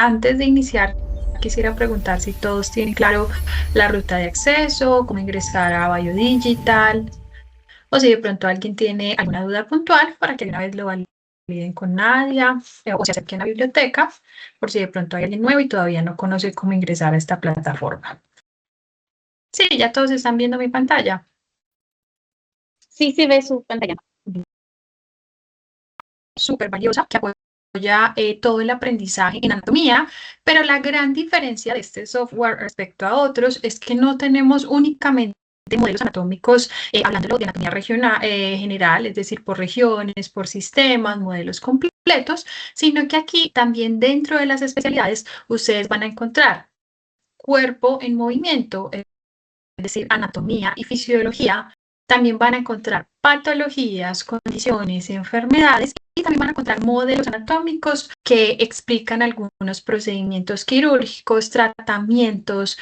Antes de iniciar, quisiera preguntar si todos tienen claro la ruta de acceso, cómo ingresar a Biodigital, o si de pronto alguien tiene alguna duda puntual para que una vez lo validen con Nadia, o se acerquen a la biblioteca, por si de pronto hay alguien nuevo y todavía no conoce cómo ingresar a esta plataforma. Sí, ya todos están viendo mi pantalla. Sí, sí ve su pantalla. Súper valiosa que apoya todo el aprendizaje en anatomía, pero la gran diferencia de este software respecto a otros es que no tenemos únicamente modelos anatómicos, hablando de anatomía regional, general, es decir, por regiones, por sistemas, modelos completos, sino que aquí también dentro de las especialidades ustedes van a encontrar cuerpo en movimiento, es decir, anatomía y fisiología. También van a encontrar patologías, condiciones, enfermedades y también van a encontrar modelos anatómicos que explican algunos procedimientos quirúrgicos, tratamientos,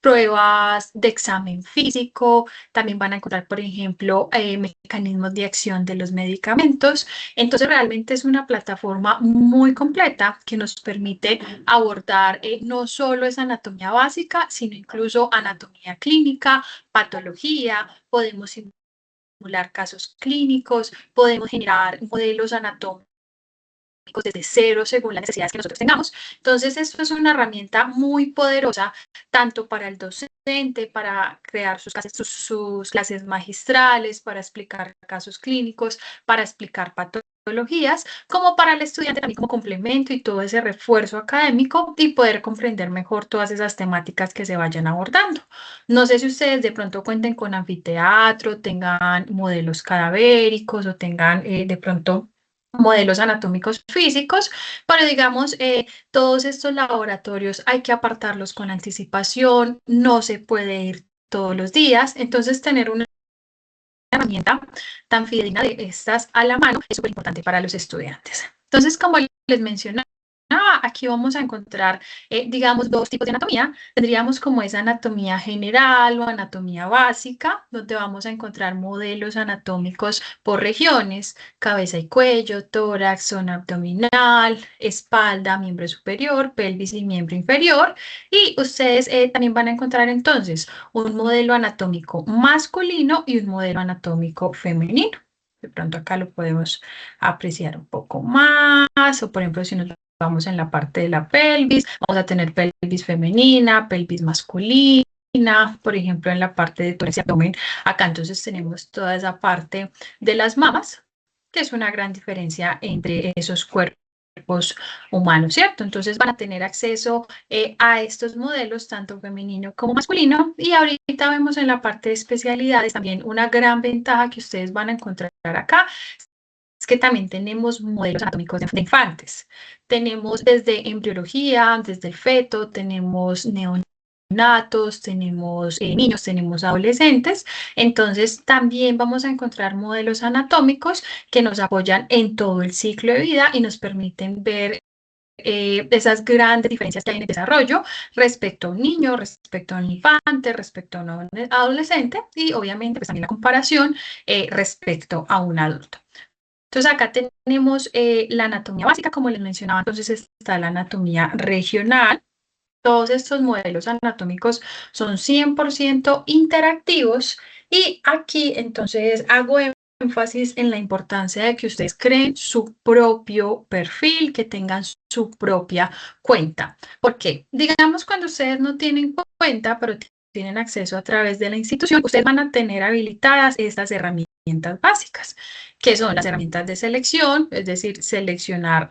pruebas de examen físico. También van a encontrar, por ejemplo, mecanismos de acción de los medicamentos. Entonces, realmente es una plataforma muy completa que nos permite abordar no solo esa anatomía básica, sino incluso anatomía clínica, patología, podemos simular casos clínicos, podemos generar modelos anatómicos desde cero según las necesidades que nosotros tengamos. Entonces, esto es una herramienta muy poderosa, tanto para el docente, para crear sus clases magistrales, para explicar casos clínicos, para explicar patologías, como para el estudiante también como complemento y todo ese refuerzo académico y poder comprender mejor todas esas temáticas que se vayan abordando. No sé si ustedes de pronto cuenten con anfiteatro, tengan modelos cadavéricos o tengan de pronto modelos anatómicos físicos, pero digamos, todos estos laboratorios hay que apartarlos con anticipación, no se puede ir todos los días, entonces tener una herramienta tan fidedigna de estas a la mano es súper importante para los estudiantes. Entonces, como les mencionaba, aquí vamos a encontrar, digamos, dos tipos de anatomía. Tendríamos como esa anatomía general o anatomía básica, donde vamos a encontrar modelos anatómicos por regiones, cabeza y cuello, tórax, zona abdominal, espalda, miembro superior, pelvis y miembro inferior. Y ustedes también van a encontrar entonces un modelo anatómico masculino y un modelo anatómico femenino. De pronto acá lo podemos apreciar un poco más, o por ejemplo, si nos vamos en la parte de la pelvis, vamos a tener pelvis femenina, pelvis masculina, por ejemplo, en la parte de tórax y abdomen, acá entonces tenemos toda esa parte de las mamas, que es una gran diferencia entre esos cuerpos humanos, ¿cierto? Entonces van a tener acceso a estos modelos, tanto femenino como masculino, y ahorita vemos en la parte de especialidades también una gran ventaja que ustedes van a encontrar acá, es que también tenemos modelos anatómicos de infantes. Tenemos desde embriología, desde el feto, tenemos neonatos, tenemos niños, tenemos adolescentes. Entonces, también vamos a encontrar modelos anatómicos que nos apoyan en todo el ciclo de vida y nos permiten ver esas grandes diferencias que hay en el desarrollo respecto a un niño, respecto a un infante, respecto a un adolescente y obviamente pues, también la comparación respecto a un adulto. Entonces acá tenemos la anatomía básica, como les mencionaba, entonces está la anatomía regional. Todos estos modelos anatómicos son 100% interactivos y aquí entonces hago énfasis en la importancia de que ustedes creen su propio perfil, que tengan su propia cuenta. ¿Por qué? Digamos cuando ustedes no tienen cuenta, pero tienen acceso a través de la institución, ustedes van a tener habilitadas estas herramientas básicas, que son las herramientas de selección, es decir, seleccionar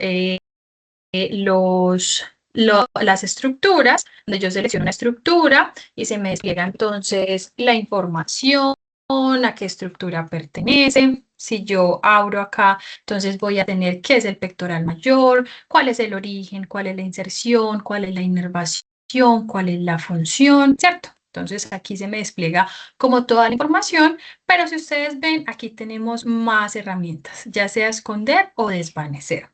las estructuras, donde yo selecciono una estructura y se me despliega entonces la información, a qué estructura pertenece. Si yo abro acá, entonces voy a tener qué es el pectoral mayor, cuál es el origen, cuál es la inserción, cuál es la inervación, cuál es la función, ¿cierto? Entonces aquí se me despliega como toda la información, pero si ustedes ven, aquí tenemos más herramientas, ya sea esconder o desvanecer.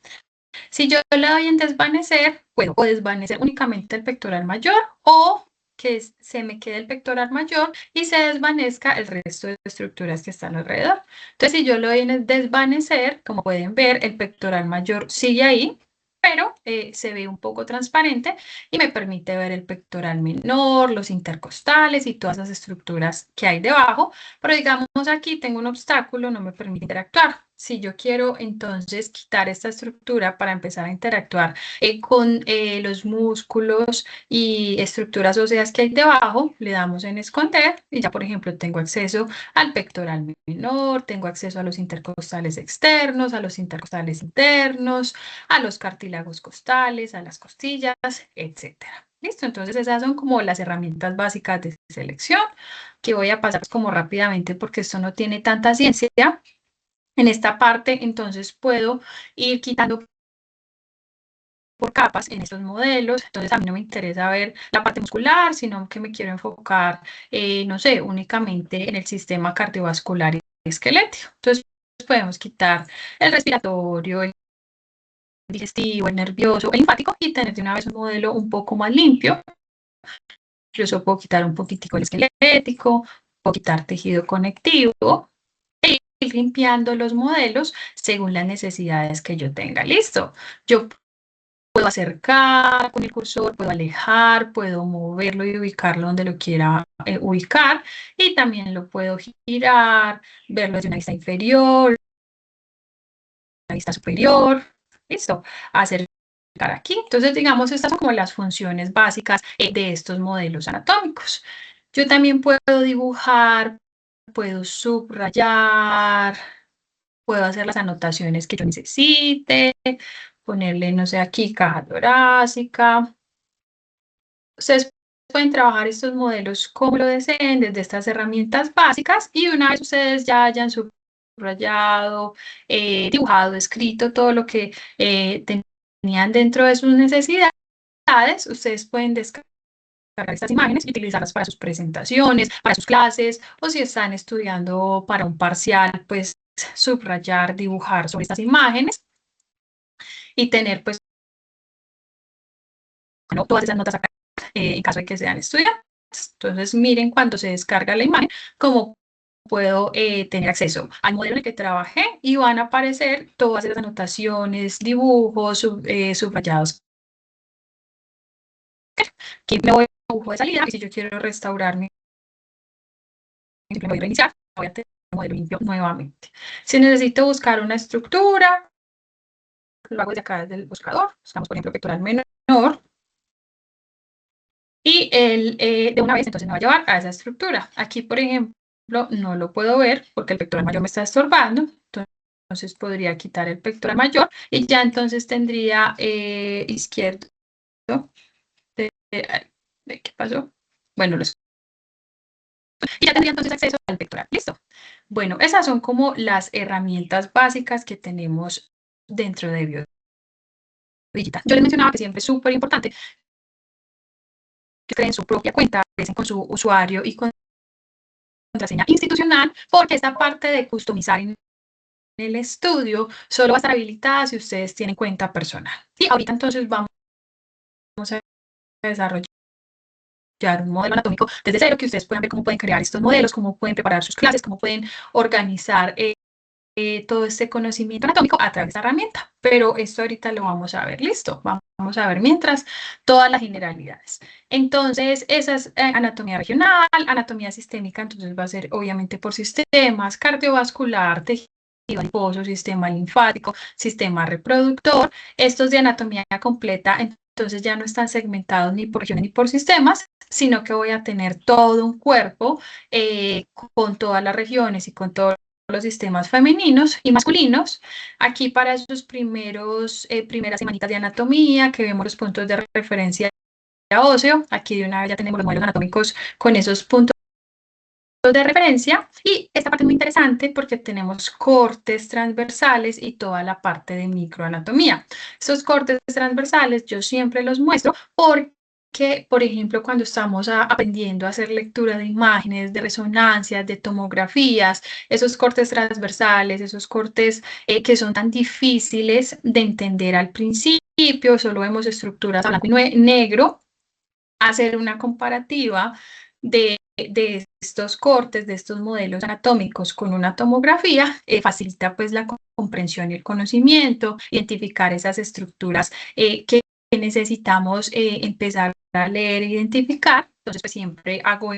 Si yo le doy en desvanecer, puedo o desvanecer únicamente el pectoral mayor o que se me quede el pectoral mayor y se desvanezca el resto de estructuras que están alrededor. Entonces, si yo le doy en desvanecer, como pueden ver, el pectoral mayor sigue ahí, pero se ve un poco transparente y me permite ver el pectoral menor, los intercostales y todas las estructuras que hay debajo. Pero digamos aquí tengo un obstáculo, no me permite interactuar. Si yo quiero entonces quitar esta estructura para empezar a interactuar con los músculos y estructuras óseas que hay debajo, le damos en esconder y ya, por ejemplo, tengo acceso al pectoral menor, tengo acceso a los intercostales externos, a los intercostales internos, a los cartílagos costales, a las costillas, etcétera. ¿Listo? Entonces esas son como las herramientas básicas de selección que voy a pasar como rápidamente porque esto no tiene tanta ciencia. En esta parte entonces puedo ir quitando por capas en estos modelos, entonces a mí no me interesa ver la parte muscular, sino que me quiero enfocar, no sé, únicamente en el sistema cardiovascular y esquelético. Entonces podemos quitar el respiratorio, el digestivo, el nervioso, el linfático y tener de una vez un modelo un poco más limpio. Incluso puedo quitar un poquitico el esquelético, puedo quitar tejido conectivo e ir limpiando los modelos según las necesidades que yo tenga. Listo. Yo puedo acercar con el cursor, puedo alejar, puedo moverlo y ubicarlo donde lo quiera ubicar y también lo puedo girar, verlo desde una vista inferior, una vista superior. Listo. Hacer aquí. Entonces, digamos, estas son como las funciones básicas de estos modelos anatómicos. Yo también puedo dibujar, puedo subrayar, puedo hacer las anotaciones que yo necesite, ponerle, no sé, aquí caja torácica. Ustedes pueden trabajar estos modelos como lo deseen, desde estas herramientas básicas, y una vez ustedes ya hayan subrayado, dibujado, escrito todo lo que tenían dentro de sus necesidades, ustedes pueden descargar estas imágenes y utilizarlas para sus presentaciones, para sus clases, o si están estudiando para un parcial, pues subrayar, dibujar sobre estas imágenes y tener pues bueno, todas esas notas acá en caso de que sean estudiantes. Entonces miren cuando se descarga la imagen cómo puedo tener acceso al modelo en el que trabajé y van a aparecer todas esas anotaciones, dibujos, subrayados. Aquí me voy a dibujo de salida y si yo quiero restaurarme, me voy a reiniciar, voy a tener un modelo limpio nuevamente. Si necesito buscar una estructura, lo hago desde acá desde el buscador, buscamos por ejemplo pectoral menor y él de una vez entonces me va a llevar a esa estructura. Aquí por ejemplo no lo puedo ver porque el pectoral mayor me está estorbando, entonces podría quitar el pectoral mayor y ya entonces tendría izquierdo. ¿Qué pasó? Bueno, y ya tendría entonces acceso al pectoral. Listo. Bueno, esas son como las herramientas básicas que tenemos dentro de BioDigital. Yo les mencionaba que siempre es súper importante que creen su propia cuenta, empiecen con su usuario y contraseña institucional, porque esta parte de customizar en el estudio solo va a estar habilitada si ustedes tienen cuenta personal. Y ahorita entonces vamos a desarrollar un modelo anatómico desde cero, que ustedes puedan ver cómo pueden crear estos modelos, cómo pueden preparar sus clases, cómo pueden organizar todo este conocimiento anatómico a través de esta herramienta. Pero esto ahorita lo vamos a ver. Listo. Vamos a ver mientras todas las generalidades. Entonces, esa es anatomía regional, anatomía sistémica, entonces va a ser obviamente por sistemas, cardiovascular, tejido adiposo, sistema linfático, sistema reproductor. Estos de anatomía completa, entonces ya no están segmentados ni por regiones ni por sistemas, sino que voy a tener todo un cuerpo con todas las regiones y con todos los sistemas femeninos y masculinos. Aquí para esos primeras semanitas de anatomía, que vemos los puntos de referencia óseo, aquí de una vez ya tenemos los modelos anatómicos con esos puntos de referencia, y esta parte es muy interesante porque tenemos cortes transversales y toda la parte de microanatomía. Estos cortes transversales yo siempre los muestro porque, por ejemplo, cuando estamos aprendiendo a hacer lectura de imágenes, de resonancias, de tomografías, esos cortes transversales, esos cortes que son tan difíciles de entender al principio, solo vemos estructuras a blanco y negro, hacer una comparativa de de estos cortes, de estos modelos anatómicos con una tomografía, facilita pues la comprensión y el conocimiento, identificar esas estructuras que necesitamos empezar a leer e identificar. Entonces, pues siempre hago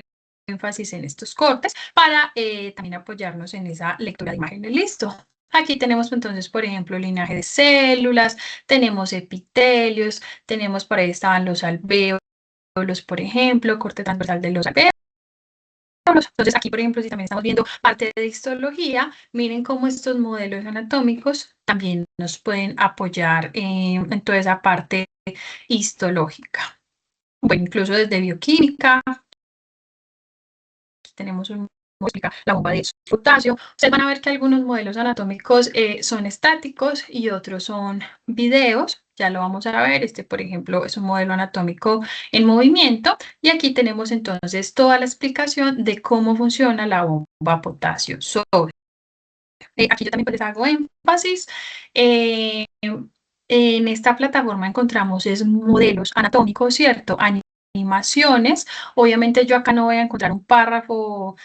énfasis en estos cortes para también apoyarnos en esa lectura de imágenes. Listo. Aquí tenemos entonces, por ejemplo, linaje de células, tenemos epitelios, tenemos por ahí estaban los alvéolos, por ejemplo, corte transversal de los alvéolos. Entonces, aquí, por ejemplo, si también estamos viendo parte de histología, miren cómo estos modelos anatómicos también nos pueden apoyar en toda esa parte histológica. Bueno, incluso desde bioquímica, tenemos un la bomba de potasio. Ustedes van a ver que algunos modelos anatómicos son estáticos y otros son videos. Ya lo vamos a ver. Este, por ejemplo, es un modelo anatómico en movimiento. Y aquí tenemos entonces toda la explicación de cómo funciona la bomba potasio-sodio. Aquí yo también les hago énfasis. En esta plataforma encontramos modelos anatómicos, ¿cierto? Animaciones. Obviamente yo acá no voy a encontrar un párrafo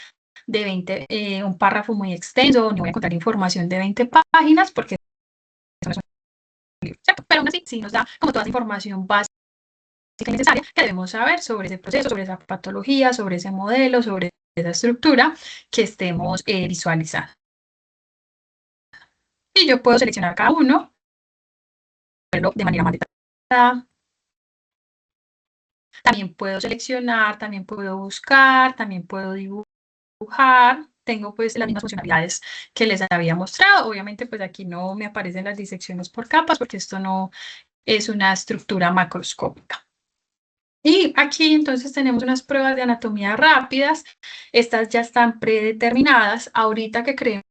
de 20, un párrafo muy extenso, ni voy a encontrar información de 20 páginas porque eso no es un libro, ¿cierto? Pero aún así sí nos da como toda esa información básica y necesaria que debemos saber sobre ese proceso, sobre esa patología, sobre ese modelo, sobre esa estructura que estemos visualizando. Y yo puedo seleccionar cada uno, verlo de manera más detallada. También puedo seleccionar, también puedo buscar, también puedo dibujar. Tengo pues las mismas funcionalidades que les había mostrado. Obviamente pues aquí no me aparecen las disecciones por capas porque esto no es una estructura macroscópica. Y aquí entonces tenemos unas pruebas de anatomía rápidas. Estas ya están predeterminadas. Ahorita que creemos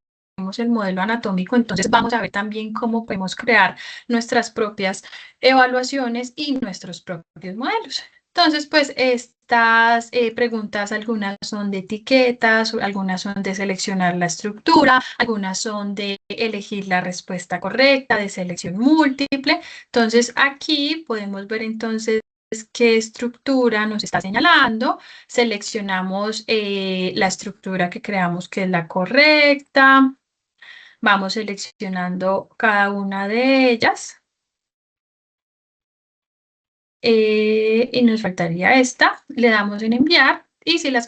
el modelo anatómico, entonces vamos a ver también cómo podemos crear nuestras propias evaluaciones y nuestros propios modelos. Entonces, pues estas preguntas, algunas son de etiquetas, algunas son de seleccionar la estructura, algunas son de elegir la respuesta correcta, de selección múltiple. Entonces, aquí podemos ver entonces qué estructura nos está señalando. Seleccionamos la estructura que creamos que es la correcta. Vamos seleccionando cada una de ellas. Y nos faltaría esta, le damos en enviar y si las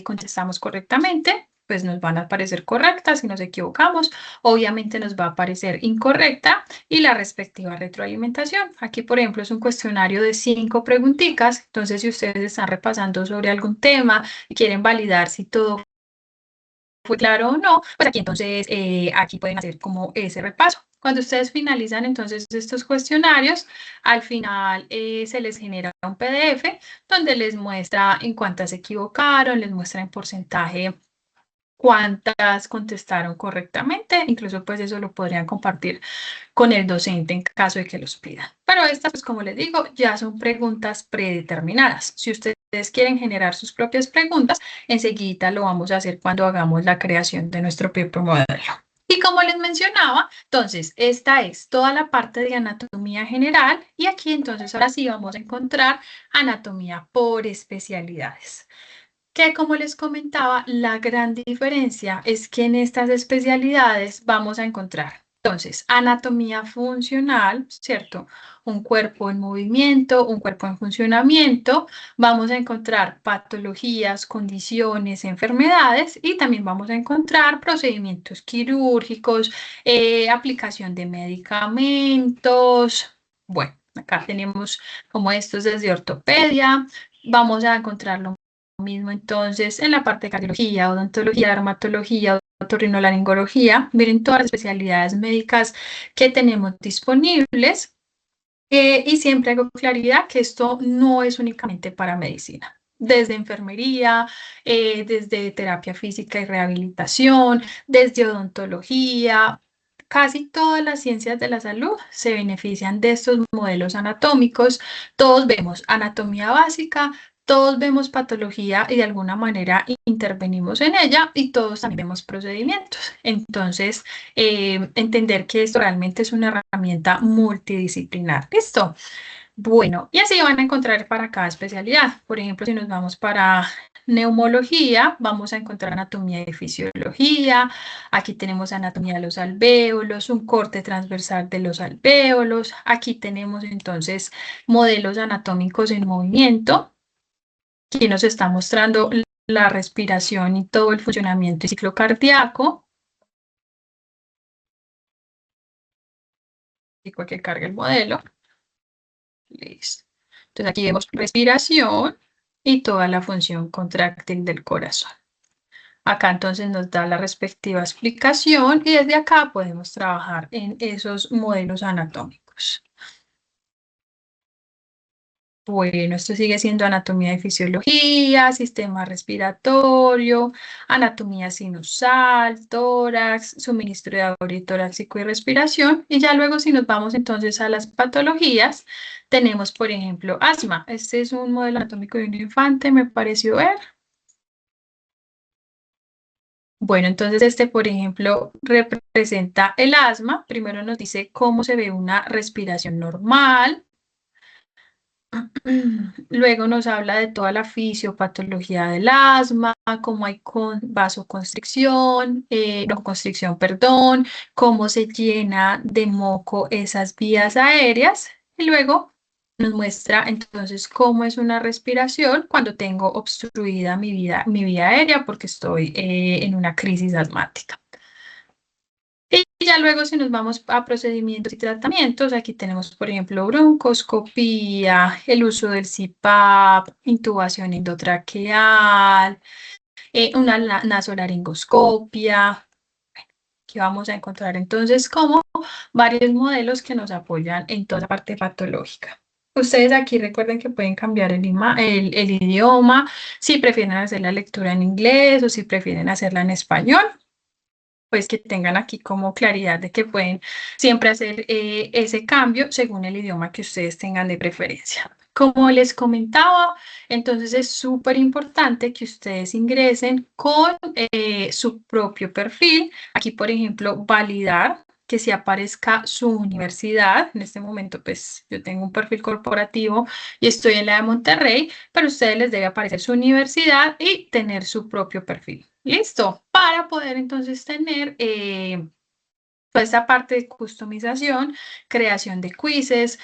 contestamos correctamente, pues nos van a aparecer correctas. Si nos equivocamos, obviamente nos va a aparecer incorrecta y la respectiva retroalimentación. Aquí, por ejemplo, es un cuestionario de 5 preguntitas. Entonces, si ustedes están repasando sobre algún tema y quieren validar si todo fue claro o no, pues aquí entonces, aquí pueden hacer como ese repaso. Cuando ustedes finalizan entonces estos cuestionarios, al final se les genera un PDF donde les muestra en cuántas se equivocaron, les muestra en porcentaje cuántas contestaron correctamente, incluso pues eso lo podrían compartir con el docente en caso de que los pidan. Pero estas, pues como les digo, ya son preguntas predeterminadas. Si ustedes quieren generar sus propias preguntas, enseguida lo vamos a hacer cuando hagamos la creación de nuestro propio modelo. Y como les mencionaba, entonces esta es toda la parte de anatomía general y aquí entonces ahora sí vamos a encontrar anatomía por especialidades. Que como les comentaba, la gran diferencia es que en estas especialidades vamos a encontrar, entonces, anatomía funcional, ¿cierto? Un cuerpo en movimiento, un cuerpo en funcionamiento. Vamos a encontrar patologías, condiciones, enfermedades y también vamos a encontrar procedimientos quirúrgicos, aplicación de medicamentos. Bueno, acá tenemos como estos desde ortopedia. Vamos a encontrarlo mismo entonces en la parte de cardiología, odontología, dermatología, otorrinolaringología. Miren todas las especialidades médicas que tenemos disponibles y siempre hago claridad que esto no es únicamente para medicina. Desde enfermería, desde terapia física y rehabilitación, desde odontología, casi todas las ciencias de la salud se benefician de estos modelos anatómicos. Todos vemos anatomía básica, todos vemos patología y de alguna manera intervenimos en ella y todos también vemos procedimientos. Entonces, entender que esto realmente es una herramienta multidisciplinar. ¿Listo? Bueno, y así van a encontrar para cada especialidad. Por ejemplo, si nos vamos para neumología, vamos a encontrar anatomía y fisiología. Aquí tenemos anatomía de los alvéolos, un corte transversal de los alvéolos. Aquí tenemos entonces modelos anatómicos en movimiento. Aquí nos está mostrando la respiración y todo el funcionamiento y ciclo cardíaco. Que cargue el modelo. Listo. Entonces aquí vemos respiración y toda la función contráctil del corazón. Acá entonces nos da la respectiva explicación y desde acá podemos trabajar en esos modelos anatómicos. Bueno, esto sigue siendo anatomía y fisiología, sistema respiratorio, anatomía sinusal, tórax, suministro de aire torácico y respiración. Y ya luego si nos vamos entonces a las patologías, tenemos por ejemplo asma. Este es un modelo anatómico de un infante, me pareció ver. Bueno, entonces este, por ejemplo, representa el asma. Primero nos dice cómo se ve una respiración normal. Luego nos habla de toda la fisiopatología del asma, cómo hay vasoconstricción, broncoconstricción, perdón, cómo se llena de moco esas vías aéreas. Y luego nos muestra entonces cómo es una respiración cuando tengo obstruida mi vía aérea porque estoy en una crisis asmática. Y ya luego si nos vamos a procedimientos y tratamientos, aquí tenemos por ejemplo broncoscopía, el uso del CPAP, intubación endotraqueal, una nasolaringoscopia. Aquí vamos a encontrar entonces como varios modelos que nos apoyan en toda la parte patológica. Ustedes aquí recuerden que pueden cambiar el idioma, si prefieren hacer la lectura en inglés o si prefieren hacerla en español, pues que tengan aquí como claridad de que pueden siempre hacer ese cambio según el idioma que ustedes tengan de preferencia. Como les comentaba, entonces es súper importante que ustedes ingresen con su propio perfil. Aquí, por ejemplo, validar que si aparezca su universidad. En este momento, pues yo tengo un perfil corporativo y estoy en la de Monterrey, pero a ustedes les debe aparecer su universidad y tener su propio perfil. ¿Listo? Para poder entonces tener toda esta parte de customización, creación de quizzes,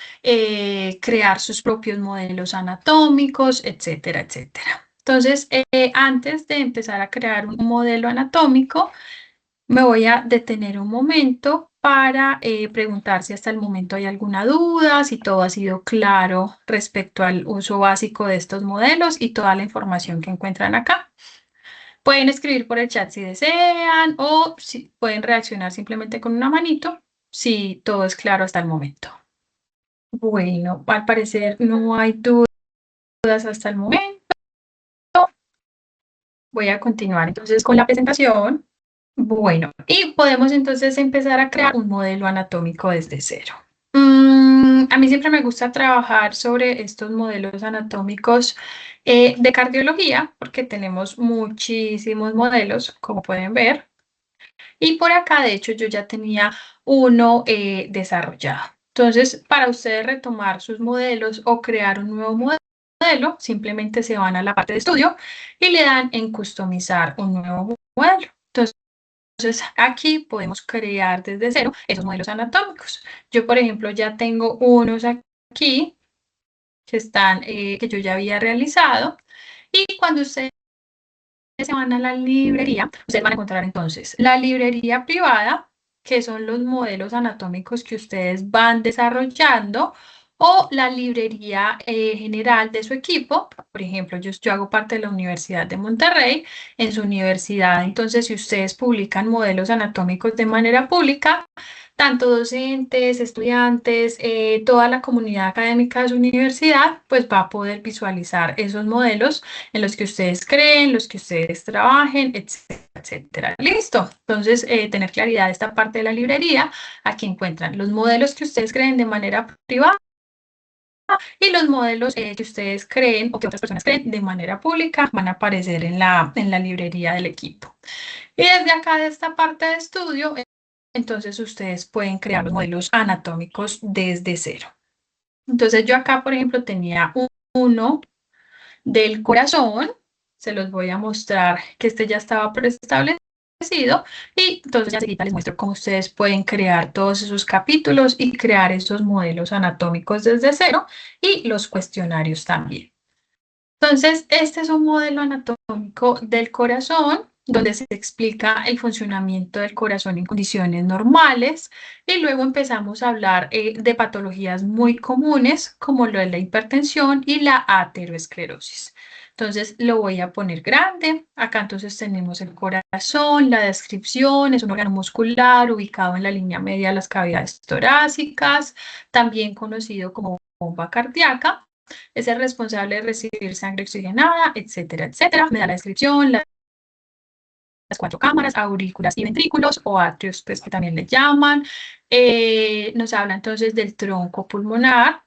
crear sus propios modelos anatómicos, etcétera, etcétera. Entonces, antes de empezar a crear un modelo anatómico, me voy a detener un momento para preguntar si hasta el momento hay alguna duda, si todo ha sido claro respecto al uso básico de estos modelos y toda la información que encuentran acá. Pueden escribir por el chat si desean o si pueden reaccionar simplemente con una manito si todo es claro hasta el momento. Bueno, al parecer no hay dudas hasta el momento. Voy a continuar entonces con la presentación. Bueno, y podemos entonces empezar a crear un modelo anatómico desde cero. A mí siempre me gusta trabajar sobre estos modelos anatómicos de cardiología porque tenemos muchísimos modelos, como pueden ver. Y por acá, de hecho, yo ya tenía uno desarrollado. Entonces, para ustedes retomar sus modelos o crear un nuevo modelo, simplemente se van a la parte de estudio y le dan en customizar un nuevo modelo. Entonces, aquí podemos crear desde cero esos modelos anatómicos. Yo, por ejemplo, ya tengo unos aquí que yo ya había realizado. Y cuando ustedes se van a la librería, ustedes van a encontrar entonces la librería privada, que son los modelos anatómicos que ustedes van desarrollando, o la librería general de su equipo. Por ejemplo, yo hago parte de la Universidad de Monterrey. En su universidad, entonces, si ustedes publican modelos anatómicos de manera pública, tanto docentes, estudiantes, toda la comunidad académica de su universidad, pues va a poder visualizar esos modelos en los que ustedes creen, los que ustedes trabajen, etcétera, etcétera. Listo. Entonces, tener claridad de esta parte de la librería. Aquí encuentran los modelos que ustedes creen de manera privada y los modelos que ustedes creen o que otras personas creen de manera pública van a aparecer en la librería del equipo. Y desde acá, de esta parte de estudio, entonces ustedes pueden crear los modelos anatómicos desde cero. Entonces yo acá, por ejemplo, tenía uno del corazón. se los voy a mostrar que este ya estaba preestablecido y entonces ya enseguida les muestro cómo ustedes pueden crear todos esos capítulos y crear esos modelos anatómicos desde cero y los cuestionarios también. Entonces, este es un modelo anatómico del corazón, donde se explica el funcionamiento del corazón en condiciones normales y luego empezamos a hablar de patologías muy comunes como lo es la hipertensión y la aterosclerosis. Entonces, lo voy a poner grande. Acá entonces tenemos el corazón, la descripción, es un órgano muscular ubicado en la línea media de las cavidades torácicas, también conocido como bomba cardíaca. Es el responsable de recibir sangre oxigenada, etcétera, etcétera. Me da la descripción, las 4 cámaras, aurículas y ventrículos, o atrios, pues que también le llaman. Nos habla entonces del tronco pulmonar,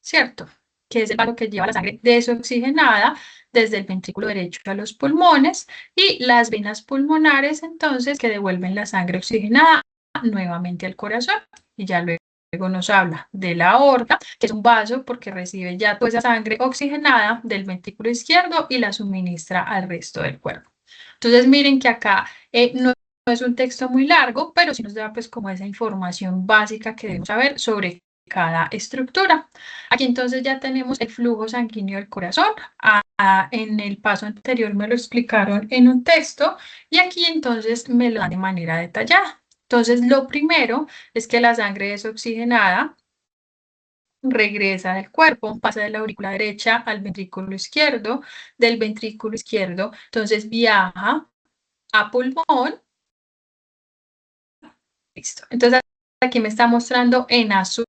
¿cierto? Que es el vaso que lleva la sangre desoxigenada desde el ventrículo derecho a los pulmones, y las venas pulmonares, entonces, que devuelven la sangre oxigenada nuevamente al corazón. Y ya luego nos habla de la aorta, que es un vaso porque recibe ya toda esa sangre oxigenada del ventrículo izquierdo y la suministra al resto del cuerpo. Entonces miren que acá no es un texto muy largo, pero sí nos da pues como esa información básica que debemos saber sobre cada estructura. Aquí entonces ya tenemos el flujo sanguíneo del corazón. En el paso anterior me lo explicaron en un texto y aquí entonces me lo dan de manera detallada. Entonces lo primero es que la sangre desoxigenada regresa del cuerpo, pasa de la aurícula derecha al ventrículo izquierdo, del ventrículo izquierdo, entonces viaja a pulmón. Listo. Entonces aquí me está mostrando en azul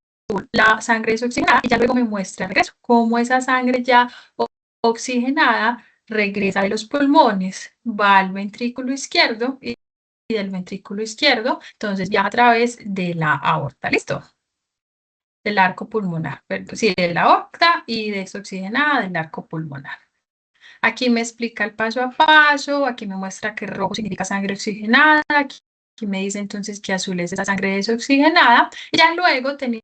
la sangre desoxigenada y ya luego me muestra el regreso, cómo esa sangre ya oxigenada regresa de los pulmones, va al ventrículo izquierdo y del ventrículo izquierdo, entonces viaja a través de la aorta. ¿Listo? Del arco pulmonar, sí, de la aorta y desoxigenada del arco pulmonar. Aquí me explica el paso a paso, aquí me muestra que rojo significa sangre oxigenada, aquí me dice entonces que azul es esa sangre desoxigenada, y ya luego teniendo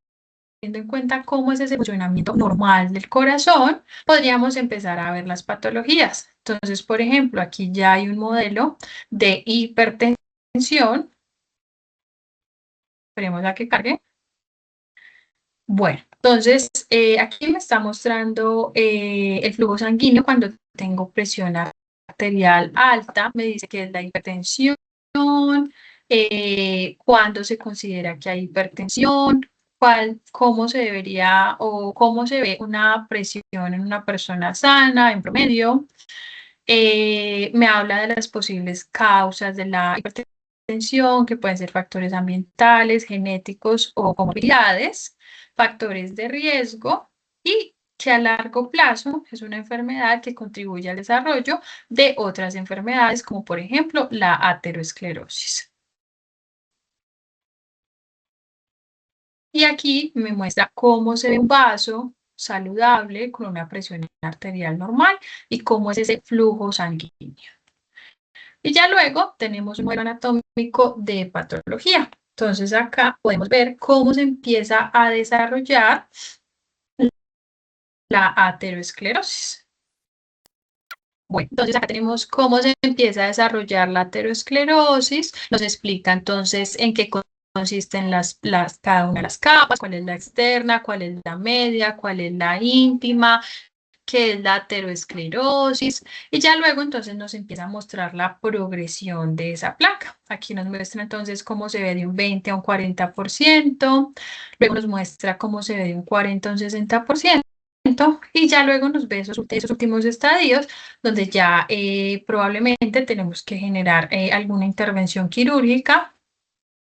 en cuenta cómo es ese funcionamiento normal del corazón, podríamos empezar a ver las patologías. Entonces, por ejemplo, aquí ya hay un modelo de hipertensión. Esperemos a que cargue. Bueno, entonces aquí me está mostrando el flujo sanguíneo cuando tengo presión arterial alta, me dice que es la hipertensión, cuándo se considera que hay hipertensión, cómo se debería o cómo se ve una presión en una persona sana en promedio. Me habla de las posibles causas de la hipertensión, que pueden ser factores ambientales, genéticos o comorbilidades, factores de riesgo, y que a largo plazo es una enfermedad que contribuye al desarrollo de otras enfermedades, como por ejemplo la aterosclerosis. Y aquí me muestra cómo se ve un vaso saludable con una presión arterial normal y cómo es ese flujo sanguíneo. Y ya luego tenemos un modelo anatómico de patología. Entonces acá podemos ver cómo se empieza a desarrollar la aterosclerosis. Bueno, entonces acá tenemos cómo se empieza a desarrollar la aterosclerosis. Nos explica entonces en qué consisten cada una de las capas, cuál es la externa, cuál es la media, cuál es la íntima, qué es la aterosclerosis, y ya luego entonces nos empieza a mostrar la progresión de esa placa. Aquí nos muestra entonces cómo se ve de un 20 a un 40%, luego nos muestra cómo se ve de un 40 a un 60%, y ya luego nos ve esos últimos estadios donde ya probablemente tenemos que generar alguna intervención quirúrgica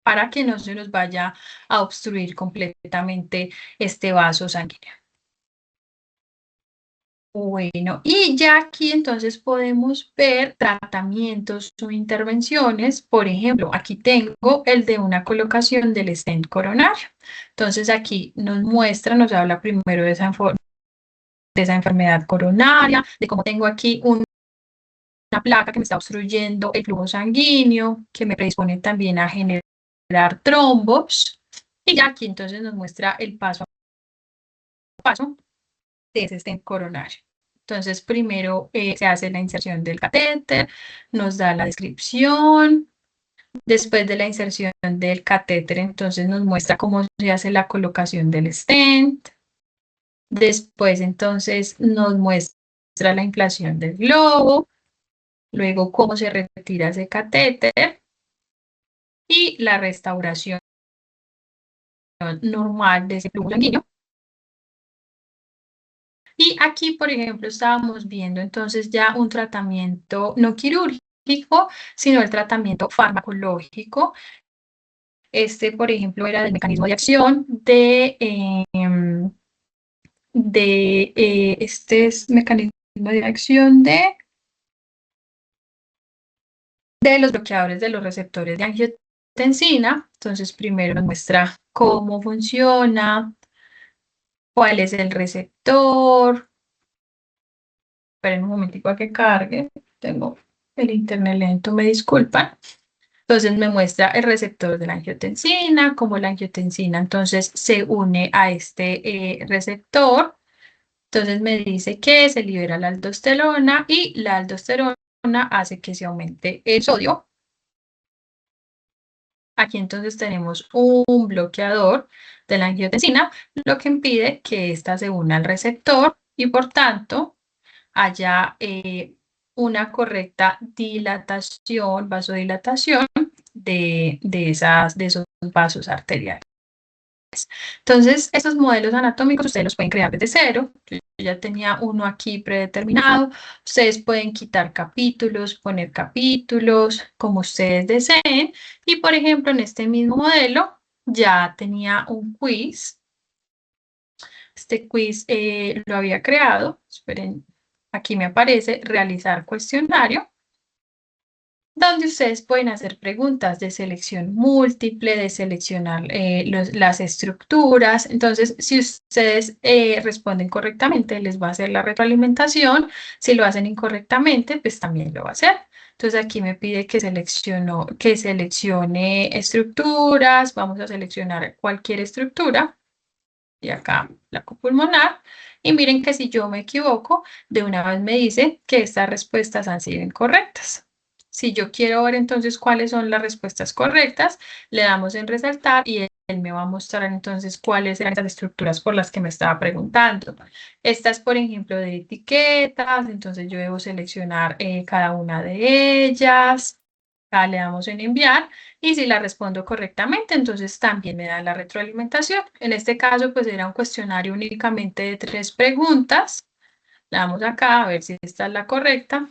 para que no se nos vaya a obstruir completamente este vaso sanguíneo. Bueno, y ya aquí entonces podemos ver tratamientos o intervenciones. Por ejemplo, aquí tengo el de una colocación del stent coronario. Entonces aquí nos muestra, nos habla primero de esa enfermedad coronaria, de cómo tengo aquí una placa que me está obstruyendo el flujo sanguíneo, que me predispone también a generar trombos. Y ya aquí entonces nos muestra el paso a paso de ese stent coronario. Entonces, primero se hace la inserción del catéter, nos da la descripción. Después de la inserción del catéter, entonces nos muestra cómo se hace la colocación del stent. Después, entonces, nos muestra la inflación del globo. Luego, cómo se retira ese catéter. Y la restauración normal de ese flujo sanguíneo. Y aquí, por ejemplo, estábamos viendo entonces ya un tratamiento no quirúrgico, sino el tratamiento farmacológico. Este, por ejemplo, era del mecanismo de acción este es mecanismo de acción de los bloqueadores de los receptores de angiotensina. Entonces, primero nos muestra cómo funciona, cuál es el receptor. Esperen un momentico a que cargue. Tengo el internet lento, me disculpan. Entonces me muestra el receptor de la angiotensina, cómo la angiotensina entonces se une a este receptor. Entonces me dice que se libera la aldosterona y la aldosterona hace que se aumente el sodio. Aquí entonces tenemos un bloqueador de la angiotensina, lo que impide que ésta se una al receptor y por tanto haya una correcta dilatación, vasodilatación de esos vasos arteriales. Entonces, estos modelos anatómicos ustedes los pueden crear desde cero. Yo ya tenía uno aquí predeterminado. Ustedes pueden quitar capítulos, poner capítulos, como ustedes deseen. Y, por ejemplo, en este mismo modelo ya tenía un quiz. Este quiz lo había creado. Esperen, aquí me aparece realizar cuestionario, donde ustedes pueden hacer preguntas de selección múltiple, de seleccionar las estructuras. Entonces, si ustedes responden correctamente, les va a hacer la retroalimentación. Si lo hacen incorrectamente, pues también lo va a hacer. Entonces, aquí me pide que seleccione estructuras. Vamos a seleccionar cualquier estructura. Y acá la pulmonar. Y miren que si yo me equivoco, de una vez me dice que estas respuestas han sido incorrectas. Si yo quiero ver entonces cuáles son las respuestas correctas, le damos en resaltar y él me va a mostrar entonces cuáles eran las estructuras por las que me estaba preguntando. Estas, por ejemplo, de etiquetas, entonces yo debo seleccionar cada una de ellas. Acá le damos en enviar y si la respondo correctamente, entonces también me da la retroalimentación. En este caso, pues era un cuestionario únicamente de 3 preguntas. Le damos acá a ver si esta es la correcta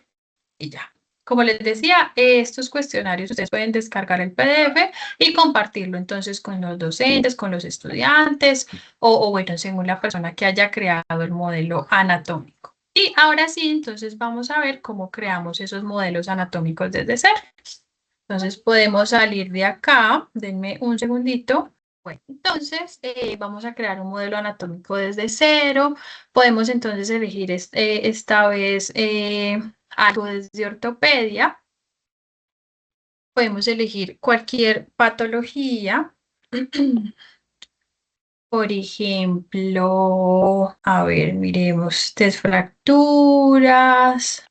y ya. Como les decía, estos cuestionarios ustedes pueden descargar el PDF y compartirlo entonces con los docentes, con los estudiantes o bueno, según la persona que haya creado el modelo anatómico. Y ahora sí, entonces vamos a ver cómo creamos esos modelos anatómicos desde cero. Entonces podemos salir de acá, denme un segundito. Bueno, entonces vamos a crear un modelo anatómico desde cero. Podemos entonces elegir esta vez algo desde ortopedia. Podemos elegir cualquier patología. Por ejemplo, a ver, miremos, fracturas,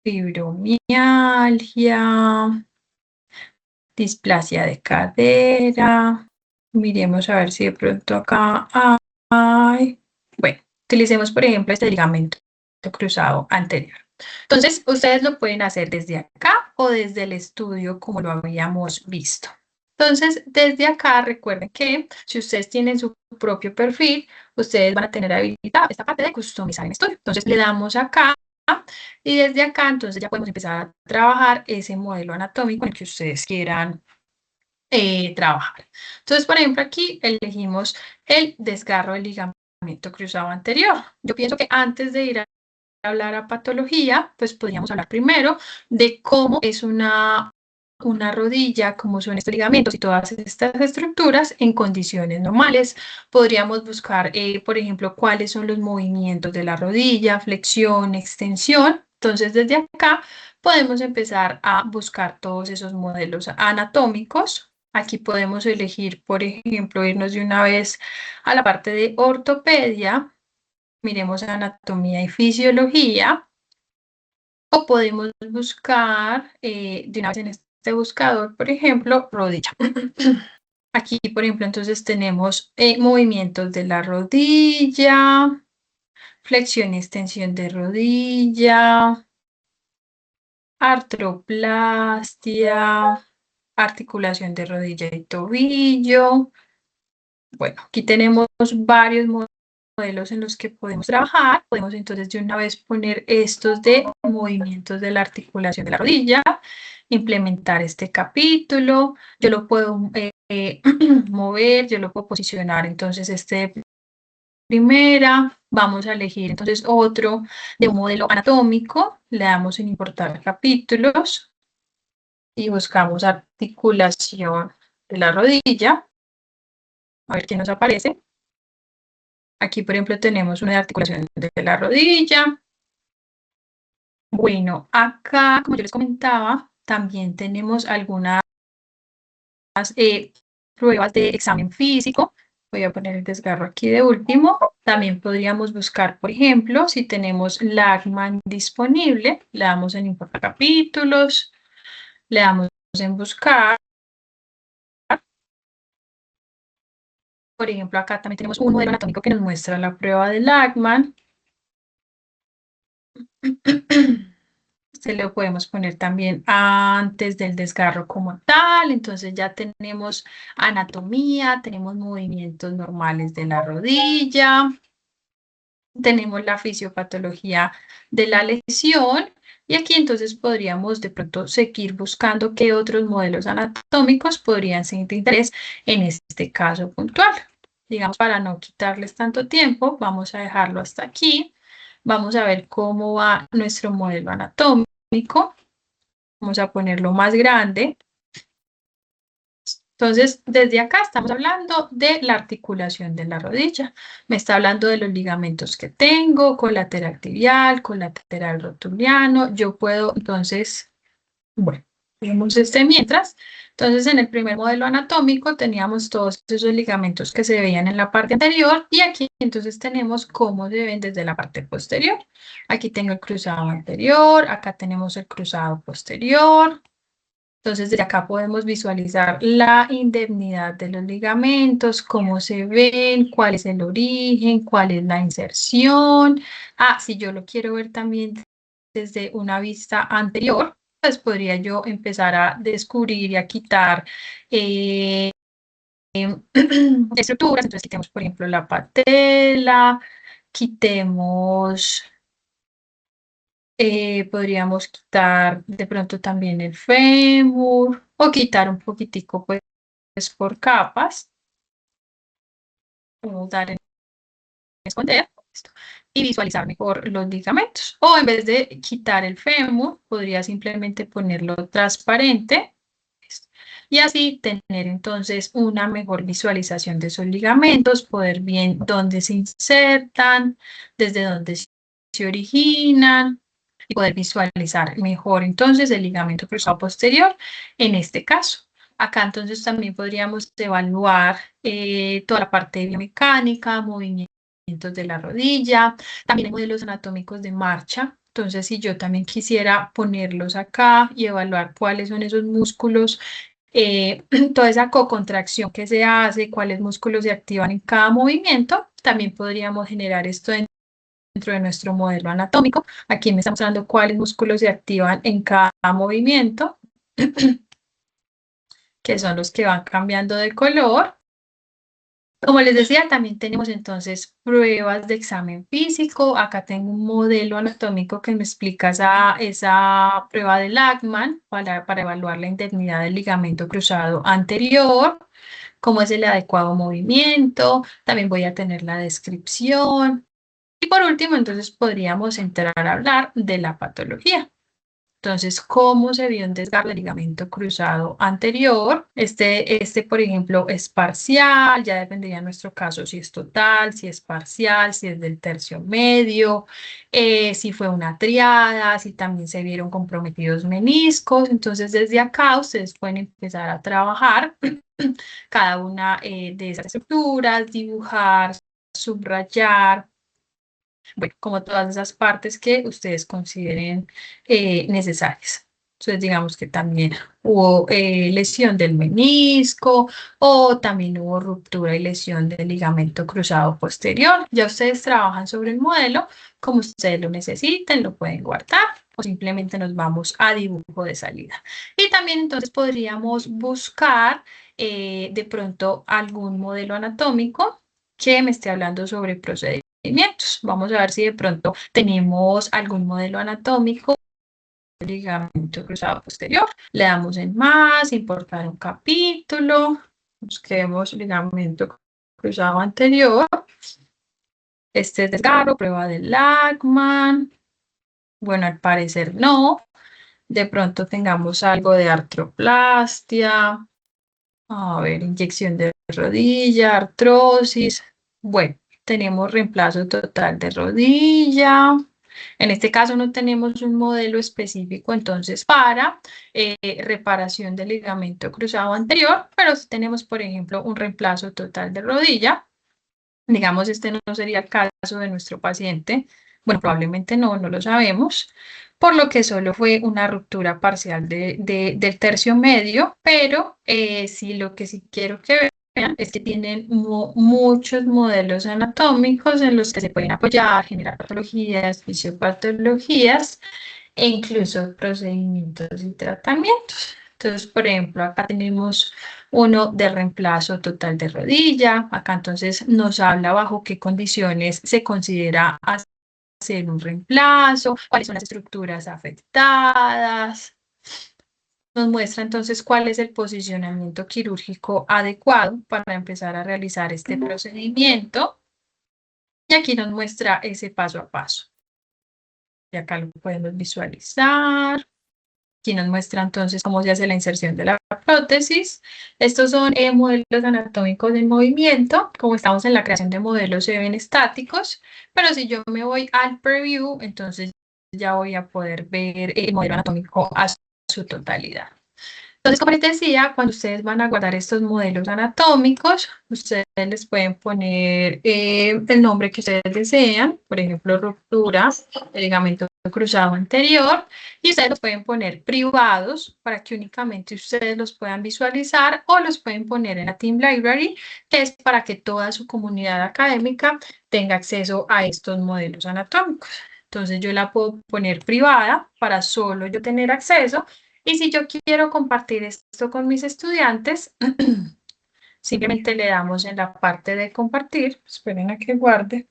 fibromialgia, displasia de cadera. Miremos a ver si de pronto acá hay. Bueno, utilicemos por ejemplo este ligamento cruzado anterior. Entonces, ustedes lo pueden hacer desde acá o desde el estudio como lo habíamos visto. Entonces, desde acá recuerden que si ustedes tienen su propio perfil, ustedes van a tener habilitada esta parte de customizar en estudio. Entonces, le damos acá y desde acá entonces ya podemos empezar a trabajar ese modelo anatómico en el que ustedes quieran trabajar. Entonces, por ejemplo, aquí elegimos el desgarro del ligamento cruzado anterior. Yo pienso que antes de ir a hablar a patología, pues podríamos hablar primero de cómo es una rodilla, cómo son estos ligamentos y todas estas estructuras en condiciones normales. Podríamos buscar, por ejemplo, cuáles son los movimientos de la rodilla, flexión, extensión. Entonces, desde acá podemos empezar a buscar todos esos modelos anatómicos. Aquí podemos elegir, por ejemplo, irnos de una vez a la parte de ortopedia. miremos anatomía y fisiología, o podemos buscar de una vez en este buscador, por ejemplo, rodilla. Aquí, por ejemplo, entonces tenemos movimientos de la rodilla, flexión y extensión de rodilla, artroplastia, articulación de rodilla y tobillo. Bueno, aquí tenemos varios modelos en los que podemos trabajar. Podemos entonces de una vez poner estos de movimientos de la articulación de la rodilla, implementar este capítulo. Yo lo puedo mover, yo lo puedo posicionar. Entonces este primera, vamos a elegir entonces otro de un modelo anatómico, le damos en importar capítulos y buscamos articulación de la rodilla, a ver qué nos aparece. Aquí, por ejemplo, tenemos una articulación de la rodilla. Bueno, acá, como yo les comentaba, también tenemos algunas pruebas de examen físico. Voy a poner el desgarro aquí de último. También podríamos buscar, por ejemplo, si tenemos Lagman disponible, le damos en importar capítulos, le damos en buscar. Por ejemplo, acá también tenemos un modelo anatómico que nos muestra la prueba de Lagman. Se lo podemos poner también antes del desgarro como tal. Entonces ya tenemos anatomía, tenemos movimientos normales de la rodilla, tenemos la fisiopatología de la lesión. Y aquí entonces podríamos de pronto seguir buscando qué otros modelos anatómicos podrían ser de interés en este caso puntual. Digamos, para no quitarles tanto tiempo, vamos a dejarlo hasta aquí. Vamos a ver cómo va nuestro modelo anatómico. Vamos a ponerlo más grande. Entonces, desde acá estamos hablando de la articulación de la rodilla. Me está hablando de los ligamentos que tengo, colateral tibial, colateral rotuliano. Yo puedo, entonces, bueno, vemos este mientras. Entonces, en el primer modelo anatómico teníamos todos esos ligamentos que se veían en la parte anterior y aquí entonces tenemos cómo se ven desde la parte posterior. Aquí tengo el cruzado anterior, acá tenemos el cruzado posterior. Entonces, desde acá podemos visualizar la indemnidad de los ligamentos, cómo se ven, cuál es el origen, cuál es la inserción. Ah, si yo lo quiero ver también desde una vista anterior, pues podría yo empezar a descubrir y a quitar estructuras. Entonces, quitemos, por ejemplo, la patela, quitemos... podríamos quitar de pronto también el fémur o quitar un poquitico pues por capas. Podemos dar en esconder esto, y visualizar mejor los ligamentos. O en vez de quitar el fémur, podría simplemente ponerlo transparente y así tener entonces una mejor visualización de esos ligamentos, poder ver dónde se insertan, desde dónde se originan y poder visualizar mejor entonces el ligamento cruzado posterior en este caso. Acá entonces también podríamos evaluar toda la parte de biomecánica, movimientos de la rodilla, también hay modelos anatómicos de marcha. Entonces, si yo también quisiera ponerlos acá y evaluar cuáles son esos músculos, toda esa cocontracción que se hace, cuáles músculos se activan en cada movimiento, también podríamos generar esto dentro de nuestro modelo anatómico. Aquí me está mostrando cuáles músculos se activan en cada movimiento, que son los que van cambiando de color. Como les decía, también tenemos entonces pruebas de examen físico. Acá tengo un modelo anatómico que me explica esa prueba de Lachman para evaluar la indemnidad del ligamento cruzado anterior, cómo es el adecuado movimiento. También voy a tener la descripción. Y por último, entonces podríamos entrar a hablar de la patología. Entonces, ¿cómo se vio un desgarro del ligamento cruzado anterior? Por ejemplo, es parcial, ya dependería en nuestro caso si es total, si es parcial, si es del tercio medio, si fue una triada, si también se vieron comprometidos meniscos. Entonces, desde acá ustedes pueden empezar a trabajar cada una de esas estructuras, dibujar, subrayar, Bueno, como todas esas partes que ustedes consideren necesarias. Entonces, digamos que también hubo lesión del menisco o también hubo ruptura y lesión del ligamento cruzado posterior. Ya ustedes trabajan sobre el modelo, como ustedes lo necesiten, lo pueden guardar o simplemente nos vamos a dibujo de salida. Y también entonces podríamos buscar de pronto algún modelo anatómico que me esté hablando sobre procedimientos. Vamos a ver si de pronto tenemos algún modelo anatómico ligamento cruzado posterior. Le damos en más, importar un capítulo, busquemos ligamento cruzado anterior. Este es desgarro, prueba de Lachman. Bueno, al parecer no. De pronto tengamos algo de artroplastia. A ver, inyección de rodilla, artrosis. Bueno, tenemos reemplazo total de rodilla. En este caso no tenemos un modelo específico entonces para reparación del ligamento cruzado anterior, pero sí tenemos, por ejemplo, un reemplazo total de rodilla. Digamos, este no sería el caso de nuestro paciente. Bueno, probablemente no, no lo sabemos, por lo que solo fue una ruptura parcial del tercio medio, pero sí lo que sí quiero que vean es que tienen muchos modelos anatómicos en los que se pueden apoyar, generar patologías, fisiopatologías e incluso procedimientos y tratamientos. Entonces, por ejemplo, acá tenemos uno de reemplazo total de rodilla. Acá entonces nos habla bajo qué condiciones se considera hacer un reemplazo, cuáles son las estructuras afectadas. Nos muestra entonces cuál es el posicionamiento quirúrgico adecuado para empezar a realizar este procedimiento. Y aquí nos muestra ese paso a paso. Y acá lo podemos visualizar. Aquí nos muestra entonces cómo se hace la inserción de la prótesis. Estos son modelos anatómicos en movimiento. Como estamos en la creación de modelos, se ven estáticos, pero si yo me voy al preview, entonces ya voy a poder ver el modelo anatómico a su totalidad. Entonces, como les decía, cuando ustedes van a guardar estos modelos anatómicos, ustedes les pueden poner el nombre que ustedes desean, por ejemplo, ruptura del ligamento cruzado anterior, y ustedes los pueden poner privados para que únicamente ustedes los puedan visualizar, o los pueden poner en la Team Library, que es para que toda su comunidad académica tenga acceso a estos modelos anatómicos. Entonces yo la puedo poner privada para solo yo tener acceso. Y si yo quiero compartir esto con mis estudiantes, simplemente le damos en la parte de compartir. Esperen a que guarde.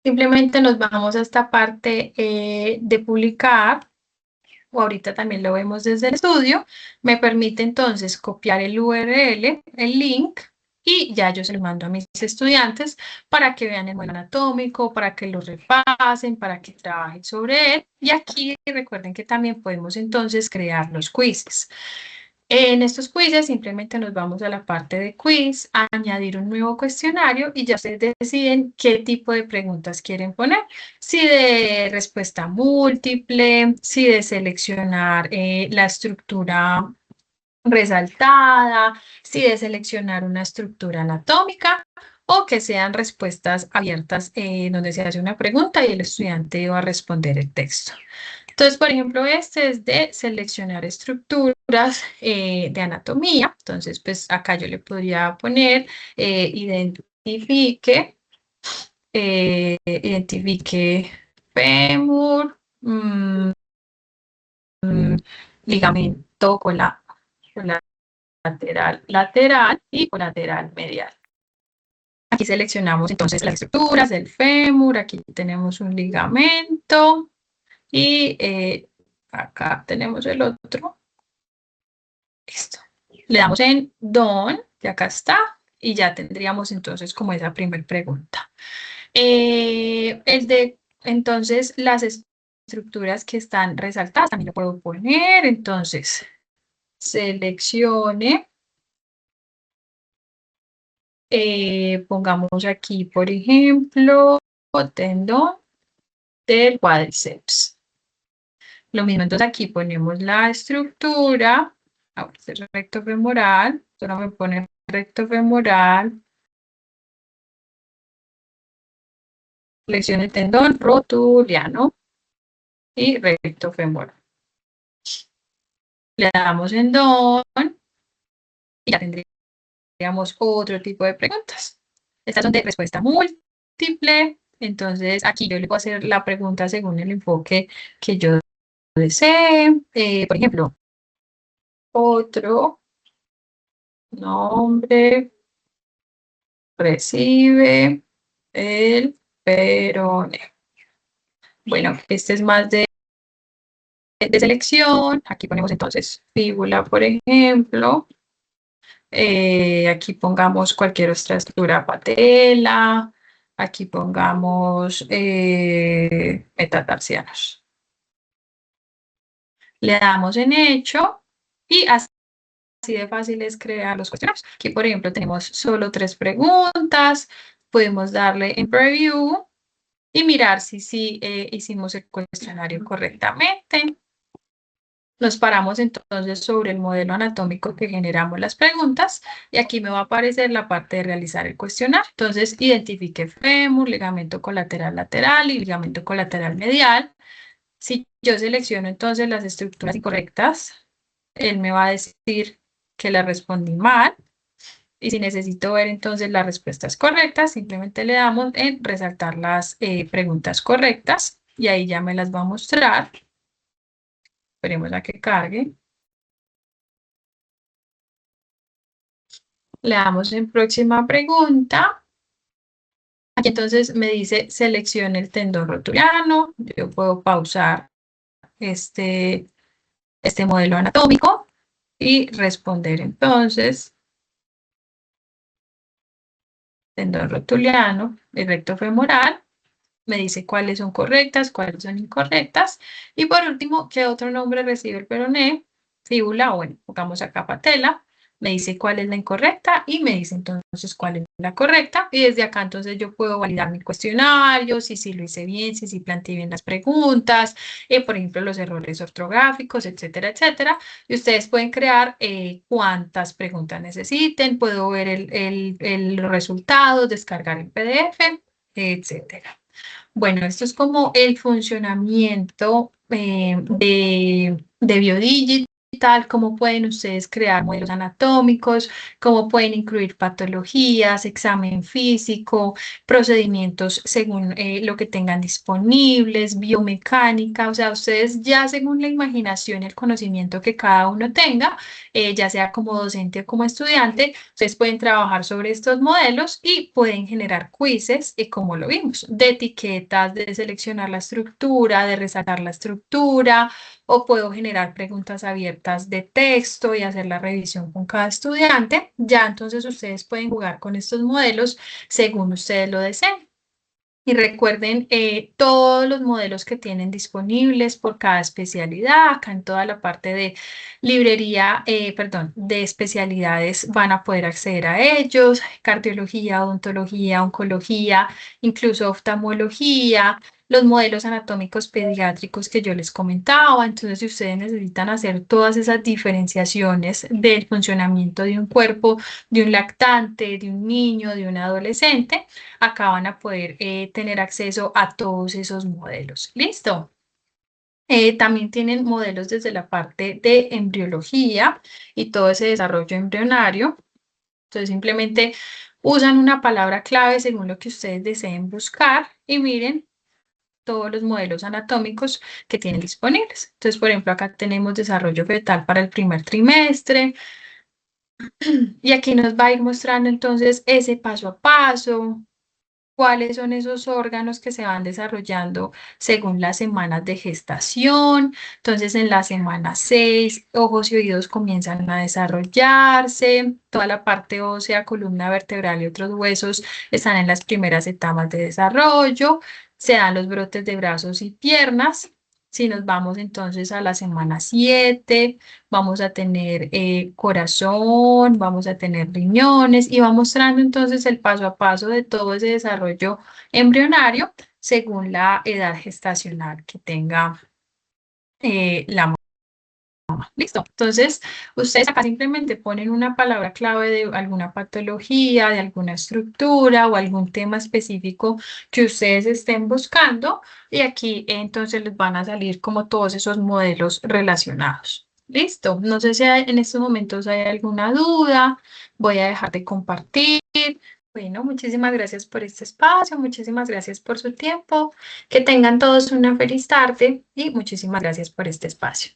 Simplemente nos vamos a esta parte de publicar, o ahorita también lo vemos desde el estudio. Me permite entonces copiar el URL, el link, y ya yo se lo mando a mis estudiantes para que vean el modelo anatómico, para que lo repasen, para que trabajen sobre él. Y aquí recuerden que también podemos entonces crear los quizzes. En estos quizzes simplemente nos vamos a la parte de quiz, a añadir un nuevo cuestionario y ya ustedes deciden qué tipo de preguntas quieren poner. Si de respuesta múltiple, si de seleccionar la estructura resaltada, si de seleccionar una estructura anatómica o que sean respuestas abiertas donde se hace una pregunta y el estudiante va a responder el texto. Entonces, por ejemplo, este es de seleccionar estructuras de anatomía. Entonces, pues acá yo le podría poner identifique fémur, ligamento lateral y colateral medial. Aquí seleccionamos entonces las estructuras del fémur, aquí tenemos un ligamento y acá tenemos el otro. Listo. Le damos en Done, y acá está, y ya tendríamos entonces como esa primera pregunta. Entonces, las estructuras que están resaltadas también lo puedo poner, entonces seleccione, pongamos aquí, por ejemplo, tendón del cuádriceps. Lo mismo, entonces aquí ponemos la estructura, ahora es el recto femoral, solo me pone recto femoral, Flexión del tendón rotuliano y recto femoral. Le damos en Done y ya tendríamos otro tipo de preguntas. Estas son de respuesta múltiple, entonces aquí yo le puedo hacer la pregunta según el enfoque que yo desee. Por ejemplo, otro nombre recibe el peroné. Bueno, este es más de selección. Aquí ponemos entonces fíbula, por ejemplo. Aquí pongamos cualquier otra estructura patela. Aquí pongamos metatarsianos. Le damos en hecho y así de fácil es crear los cuestionarios. Aquí, por ejemplo, tenemos solo 3 preguntas. Podemos darle en preview y mirar si hicimos el cuestionario correctamente. Nos paramos entonces sobre el modelo anatómico que generamos las preguntas y aquí me va a aparecer la parte de realizar el cuestionario. Entonces, identifique fémur, ligamento colateral lateral y ligamento colateral medial. Si yo selecciono entonces las estructuras incorrectas, él me va a decir que la respondí mal. Y si necesito ver entonces las respuestas correctas, simplemente le damos en resaltar las preguntas correctas y ahí ya me las va a mostrar. Esperemos a que cargue. Le damos en próxima pregunta. Aquí entonces me dice seleccione el tendón rotuliano. Yo puedo pausar este modelo anatómico y responder entonces tendón rotuliano y recto femoral. Me dice cuáles son correctas, cuáles son incorrectas. Y por último, ¿qué otro nombre recibe el peroné? Fíbula, bueno, pongamos acá patela. Me dice cuál es la incorrecta y me dice entonces cuál es la correcta. Y desde acá entonces yo puedo validar mi cuestionario, si sí lo hice bien, si sí planteé bien las preguntas, por ejemplo, los errores ortográficos, etcétera, etcétera. Y ustedes pueden crear cuántas preguntas necesiten. Puedo ver los resultados, descargar el PDF, etcétera. Bueno, esto es como el funcionamiento de Biodigital, cómo pueden ustedes crear modelos anatómicos, cómo pueden incluir patologías, examen físico, procedimientos según lo que tengan disponibles, biomecánica, o sea, ustedes ya según la imaginación y el conocimiento que cada uno tenga, ya sea como docente o como estudiante, ustedes pueden trabajar sobre estos modelos y pueden generar quizzes, como lo vimos, de etiquetas, de seleccionar la estructura, de resaltar la estructura, o puedo generar preguntas abiertas de texto y hacer la revisión con cada estudiante. Ya entonces ustedes pueden jugar con estos modelos según ustedes lo deseen. Y recuerden todos los modelos que tienen disponibles por cada especialidad. Acá en toda la parte de librería, perdón, de especialidades van a poder acceder a ellos. Cardiología, odontología, oncología, incluso oftalmología, los modelos anatómicos pediátricos que yo les comentaba. Entonces, si ustedes necesitan hacer todas esas diferenciaciones del funcionamiento de un cuerpo, de un lactante, de un niño, de un adolescente, acá van a poder tener acceso a todos esos modelos. ¿Listo? También tienen modelos desde la parte de embriología y todo ese desarrollo embrionario. Entonces simplemente usan una palabra clave según lo que ustedes deseen buscar y miren todos los modelos anatómicos que tienen disponibles. Entonces, por ejemplo, acá tenemos desarrollo fetal para el primer trimestre y aquí nos va a ir mostrando entonces ese paso a paso, cuáles son esos órganos que se van desarrollando según las semanas de gestación. Entonces, en la semana 6, ojos y oídos comienzan a desarrollarse, toda la parte ósea, columna vertebral y otros huesos están en las primeras etapas de desarrollo, se dan los brotes de brazos y piernas. Si nos vamos entonces a la semana 7, vamos a tener corazón, vamos a tener riñones y va mostrando entonces el paso a paso de todo ese desarrollo embrionario según la edad gestacional que tenga la trauma. ¿Listo? Entonces, ustedes acá simplemente ponen una palabra clave de alguna patología, de alguna estructura o algún tema específico que ustedes estén buscando y aquí entonces les van a salir como todos esos modelos relacionados. ¿Listo? No sé si en estos momentos hay alguna duda. Voy a dejar de compartir. Bueno, muchísimas gracias por este espacio, muchísimas gracias por su tiempo. Que tengan todos una feliz tarde y muchísimas gracias por este espacio.